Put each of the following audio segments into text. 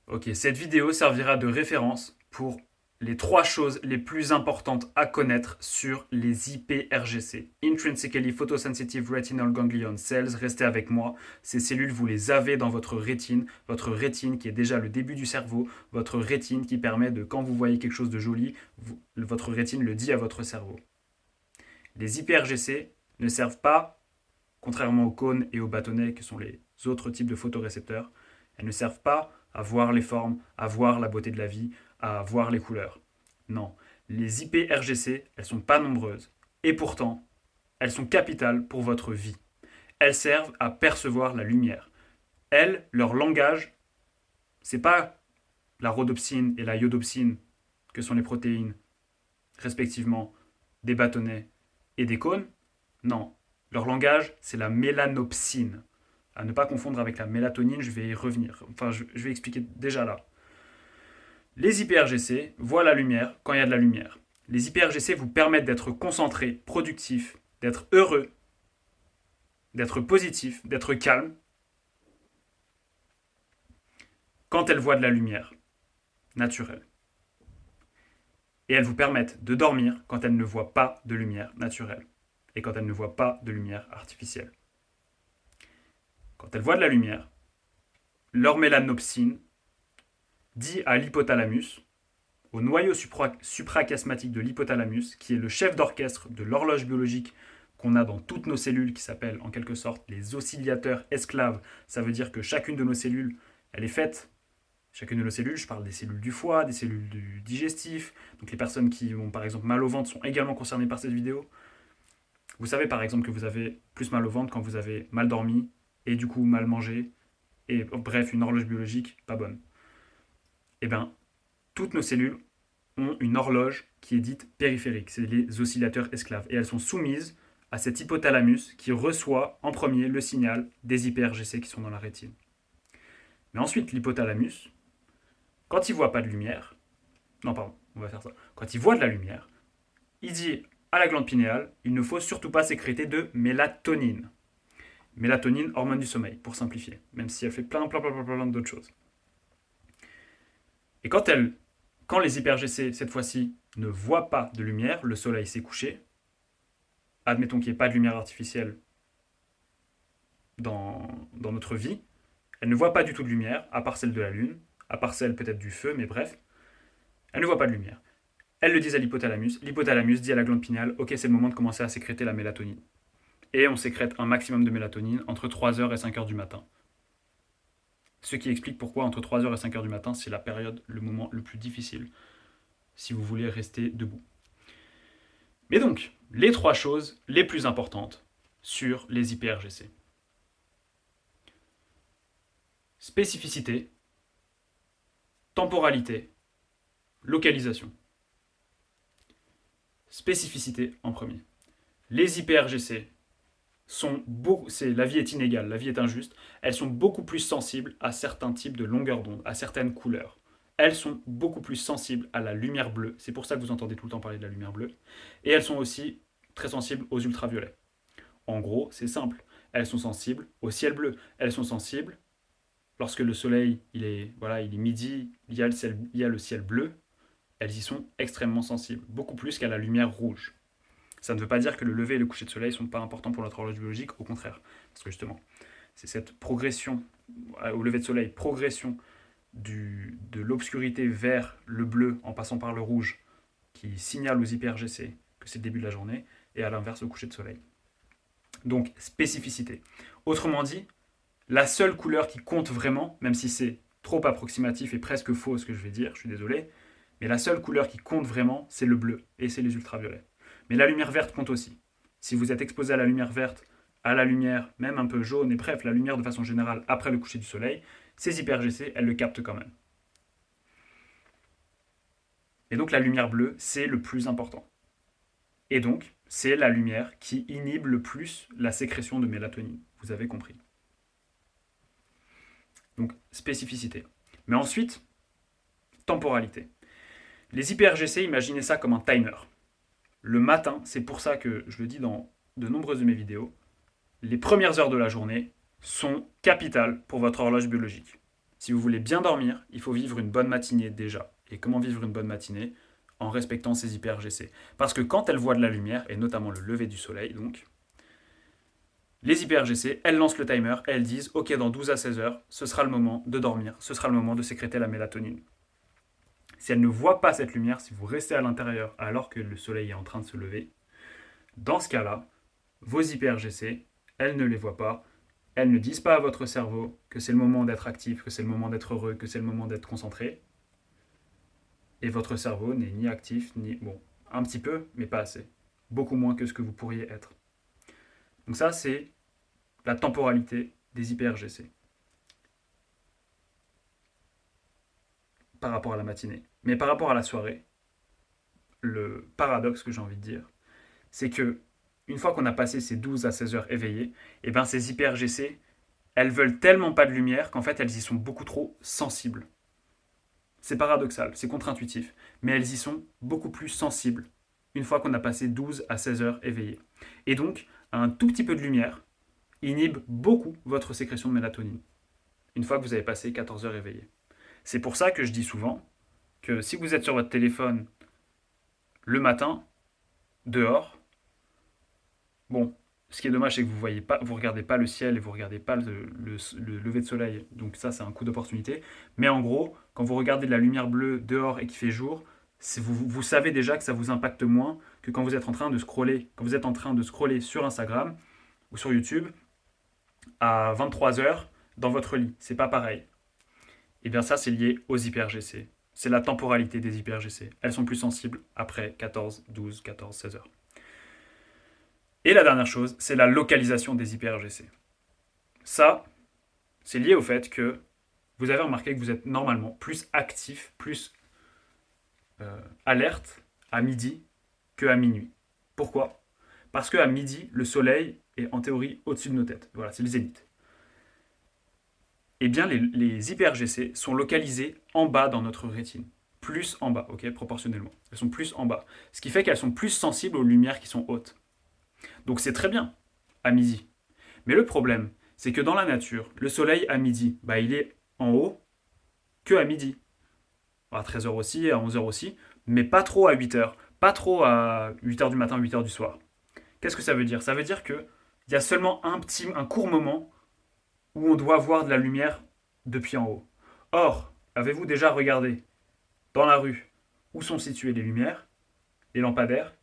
Ok, cette vidéo servira de référence pour les 3 choses les plus importantes à connaître sur les IPRGC. Intrinsically Photosensitive Retinal Ganglion Cells, restez avec moi. Ces cellules, vous les avez dans votre rétine qui est déjà le début du cerveau, votre rétine qui permet de, quand vous voyez quelque chose de joli, votre rétine le dit à votre cerveau. Les IPRGC ne servent pas, contrairement aux cônes et aux bâtonnets, qui sont les autres types de photorécepteurs, elles ne servent pas à voir les formes, à voir la beauté de la vie, à voir les couleurs. Non, les IPRGC, elles sont pas nombreuses. Et pourtant, elles sont capitales pour votre vie. Elles servent à percevoir la lumière. Elles, leur langage, c'est pas la rhodopsine et la iodopsine, que sont les protéines, respectivement, des bâtonnets et des cônes. Non, leur langage, c'est la mélanopsine. À ne pas confondre avec la mélatonine, je vais y revenir. Enfin, je vais expliquer déjà là. Les IPRGC voient la lumière quand il y a de la lumière. Les IPRGC vous permettent d'être concentré, productif, d'être heureux, d'être positif, d'être calme quand elles voient de la lumière naturelle. Et elles vous permettent de dormir quand elles ne voient pas de lumière naturelle et quand elles ne voient pas de lumière artificielle. Quand elles voient de la lumière, leur mélanopsine dit à l'hypothalamus, au noyau suprachiasmatique de l'hypothalamus, qui est le chef d'orchestre de l'horloge biologique qu'on a dans toutes nos cellules, qui s'appellent en quelque sorte les oscillateurs esclaves. Ça veut dire que chacune de nos cellules, elle est faite, chacune de nos cellules, je parle des cellules du foie, des cellules du digestif, donc les personnes qui ont par exemple mal au ventre sont également concernées par cette vidéo. Vous savez par exemple que vous avez plus mal au ventre quand vous avez mal dormi, et du coup mal mangé, et bref, une horloge biologique pas bonne. Eh bien, toutes nos cellules ont une horloge qui est dite périphérique, c'est les oscillateurs esclaves, et elles sont soumises à cet hypothalamus qui reçoit en premier le signal des IPRGC qui sont dans la rétine. Mais ensuite, l'hypothalamus, quand il voit pas de lumière, non pardon, on va faire ça, quand il voit de la lumière, il dit à la glande pinéale, il ne faut surtout pas sécréter de mélatonine. Mélatonine, hormone du sommeil, pour simplifier, même si elle fait plein d'autres choses. Et quand les hyperGC, cette fois-ci, ne voient pas de lumière, le soleil s'est couché, admettons qu'il n'y ait pas de lumière artificielle dans notre vie, elles ne voient pas du tout de lumière, à part celle de la lune, à part celle peut-être du feu, mais bref, elles ne voient pas de lumière. Elles le disent à l'hypothalamus dit à la glande pinéale, ok, c'est le moment de commencer à sécréter la mélatonine. Et on sécrète un maximum de mélatonine entre 3h et 5h du matin. Ce qui explique pourquoi entre 3h et 5h du matin, c'est la période, le moment le plus difficile, si vous voulez rester debout. Mais donc, les 3 choses les plus importantes sur les IPRGC. Spécificité, temporalité, localisation. Spécificité en premier. Les IPRGC la vie est inégale, la vie est injuste, elles sont beaucoup plus sensibles à certains types de longueurs d'onde, à certaines couleurs. Elles sont beaucoup plus sensibles à la lumière bleue, c'est pour ça que vous entendez tout le temps parler de la lumière bleue, et elles sont aussi très sensibles aux ultraviolets. En gros, c'est simple, elles sont sensibles au ciel bleu, elles sont sensibles lorsque le soleil il est midi, il y a le ciel bleu, elles y sont extrêmement sensibles, beaucoup plus qu'à la lumière rouge. Ça ne veut pas dire que le lever et le coucher de soleil ne sont pas importants pour notre horloge biologique, au contraire. Parce que justement, c'est cette progression au lever de soleil, progression de l'obscurité vers le bleu en passant par le rouge, qui signale aux IPRGC que c'est le début de la journée, et à l'inverse au coucher de soleil. Donc, spécificité. Autrement dit, la seule couleur qui compte vraiment, même si c'est trop approximatif et presque faux ce que je vais dire, je suis désolé, mais la seule couleur qui compte vraiment, c'est le bleu, et c'est les ultraviolets. Mais la lumière verte compte aussi. Si vous êtes exposé à la lumière verte, à la lumière même un peu jaune, et bref, la lumière de façon générale après le coucher du soleil, ces hyperGC, elles le captent quand même. Et donc la lumière bleue, c'est le plus important. Et donc, c'est la lumière qui inhibe le plus la sécrétion de mélatonine. Vous avez compris. Donc, spécificité. Mais ensuite, temporalité. Les IPRGC, imaginez ça comme un timer. Le matin, c'est pour ça que je le dis dans de nombreuses de mes vidéos, les premières heures de la journée sont capitales pour votre horloge biologique. Si vous voulez bien dormir, il faut vivre une bonne matinée déjà. Et comment vivre une bonne matinée? En respectant ces hyper-GC. Parce que quand elles voient de la lumière, et notamment le lever du soleil, donc, les hyper-GC, elles lancent le timer et elles disent ok, dans 12 à 16 heures, ce sera le moment de dormir, ce sera le moment de sécréter la mélatonine. Si elles ne voient pas cette lumière, si vous restez à l'intérieur alors que le soleil est en train de se lever, dans ce cas-là, vos hyper-GC, elles ne les voient pas, elles ne disent pas à votre cerveau que c'est le moment d'être actif, que c'est le moment d'être heureux, que c'est le moment d'être concentré. Et votre cerveau n'est ni actif, ni... Bon, un petit peu, mais pas assez. Beaucoup moins que ce que vous pourriez être. Donc ça, c'est la temporalité des hyper-GC par rapport à la matinée. Mais par rapport à la soirée, le paradoxe que j'ai envie de dire, c'est que une fois qu'on a passé ces 12 à 16 heures éveillées, et ben ces hyper-GC, elles veulent tellement pas de lumière qu'en fait elles y sont beaucoup trop sensibles. C'est paradoxal, c'est contre-intuitif, mais elles y sont beaucoup plus sensibles une fois qu'on a passé 12 à 16 heures éveillées. Et donc, un tout petit peu de lumière inhibe beaucoup votre sécrétion de mélatonine, une fois que vous avez passé 14 heures éveillées. C'est pour ça que je dis souvent que si vous êtes sur votre téléphone le matin, dehors, bon, ce qui est dommage, c'est que vous voyez pas, vous regardez pas le ciel et vous regardez pas le lever de soleil. Donc ça, c'est un coup d'opportunité. Mais en gros, quand vous regardez de la lumière bleue dehors et qu'il fait jour, vous savez déjà que ça vous impacte moins que quand vous êtes en train de scroller. Quand vous êtes en train de scroller sur Instagram ou sur YouTube à 23 heures dans votre lit. C'est pas pareil. Et bien ça, c'est lié aux hyper-GC. C'est la temporalité des hyper-GC. Elles sont plus sensibles après 14, 12, 14, 16 heures. Et la dernière chose, c'est la localisation des hyper-GC. Ça, c'est lié au fait que vous avez remarqué que vous êtes normalement plus actif, plus alerte à midi qu'à minuit. Pourquoi? Parce qu'à midi, le soleil est en théorie au-dessus de nos têtes. Voilà, c'est le zénith. Eh bien, les hyper-GC sont localisées en bas dans notre rétine. Plus en bas, ok, proportionnellement. Elles sont plus en bas. Ce qui fait qu'elles sont plus sensibles aux lumières qui sont hautes. Donc c'est très bien à midi. Mais le problème, c'est que dans la nature, le soleil à midi, bah, il est en haut que à midi. À 13 heures aussi, à 11 heures aussi, mais pas trop à 8 heures. Pas trop à 8 heures du matin, 8 heures du soir. Qu'est-ce que ça veut dire? Ça veut dire qu'il y a seulement un court moment où on doit voir de la lumière depuis en haut. Or, avez-vous déjà regardé dans la rue où sont situées les lumières, les lampadaires?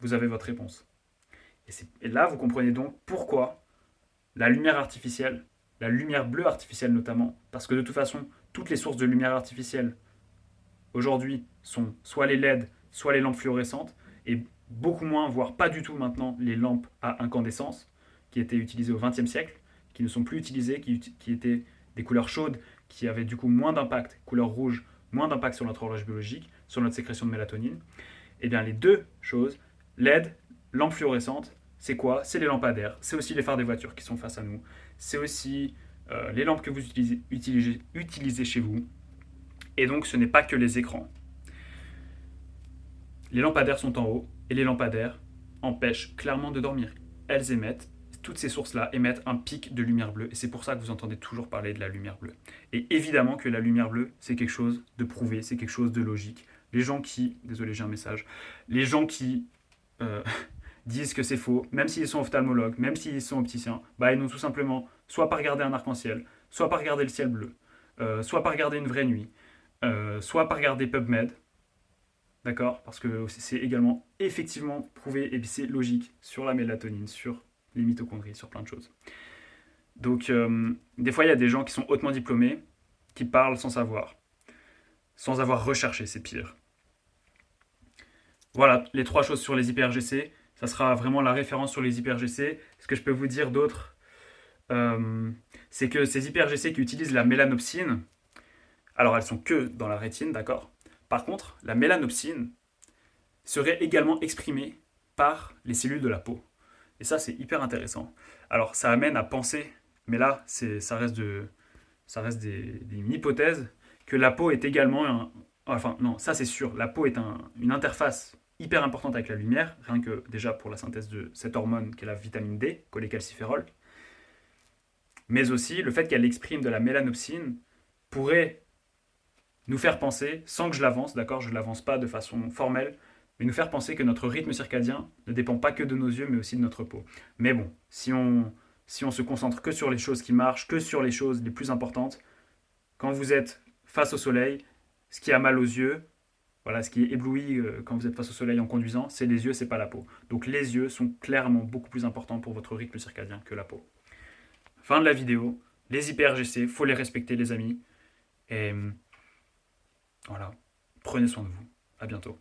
Vous avez votre réponse. Et là, vous comprenez donc pourquoi la lumière artificielle, la lumière bleue artificielle notamment, parce que de toute façon, toutes les sources de lumière artificielle aujourd'hui sont soit les LED, soit les lampes fluorescentes, et beaucoup moins, voire pas du tout maintenant, les lampes à incandescence, qui étaient utilisées au XXe siècle, qui ne sont plus utilisées, qui étaient des couleurs chaudes, qui avaient du coup moins d'impact, couleur rouge, moins d'impact sur notre horloge biologique, sur notre sécrétion de mélatonine. Et bien les deux choses, LED, lampe fluorescente, c'est quoi? C'est les lampadaires, c'est aussi les phares des voitures qui sont face à nous, c'est aussi les lampes que vous utilisez chez vous, et donc ce n'est pas que les écrans. Les lampadaires sont en haut, et les lampadaires empêchent clairement de dormir. Elles émettent, toutes ces sources-là émettent un pic de lumière bleue, et c'est pour ça que vous entendez toujours parler de la lumière bleue. Et évidemment que la lumière bleue, c'est quelque chose de prouvé, c'est quelque chose de logique. Les gens qui, désolé j'ai un message, les gens qui disent que c'est faux, même s'ils sont ophtalmologues, même s'ils sont opticiens, bah ils n'ont tout simplement soit pas regardé un arc-en-ciel, soit pas regardé le ciel bleu, soit pas regardé une vraie nuit, soit pas regarder PubMed, d'accord? Parce que c'est également effectivement prouvé et c'est logique sur la mélatonine, sur les mitochondries, sur plein de choses. Donc, des fois, il y a des gens qui sont hautement diplômés, qui parlent sans avoir recherché, c'est pire. Voilà, les trois choses sur les hyper-GC. Ça sera vraiment la référence sur les hyper-GC. Ce que je peux vous dire d'autre, c'est que ces hyper-GC qui utilisent la mélanopsine, alors elles sont que dans la rétine, d'accord? Par contre, la mélanopsine serait également exprimée par les cellules de la peau. Et ça, c'est hyper intéressant. Alors, ça amène à penser, mais là, ça reste une hypothèse, que la peau est également enfin, non, ça c'est sûr, la peau est une interface hyper importante avec la lumière, rien que déjà pour la synthèse de cette hormone qui est la vitamine D, cholécalciférol, mais aussi le fait qu'elle exprime de la mélanopsine pourrait nous faire penser, sans que je l'avance, d'accord, je ne l'avance pas de façon formelle, mais nous faire penser que notre rythme circadien ne dépend pas que de nos yeux, mais aussi de notre peau. Mais bon, si on se concentre que sur les choses qui marchent, que sur les choses les plus importantes, quand vous êtes face au soleil, ce qui a mal aux yeux, voilà, ce qui éblouit quand vous êtes face au soleil en conduisant, c'est les yeux, c'est pas la peau. Donc les yeux sont clairement beaucoup plus importants pour votre rythme circadien que la peau. Fin de la vidéo. Les hyper-GC, faut les respecter les amis. Et voilà, prenez soin de vous. À bientôt.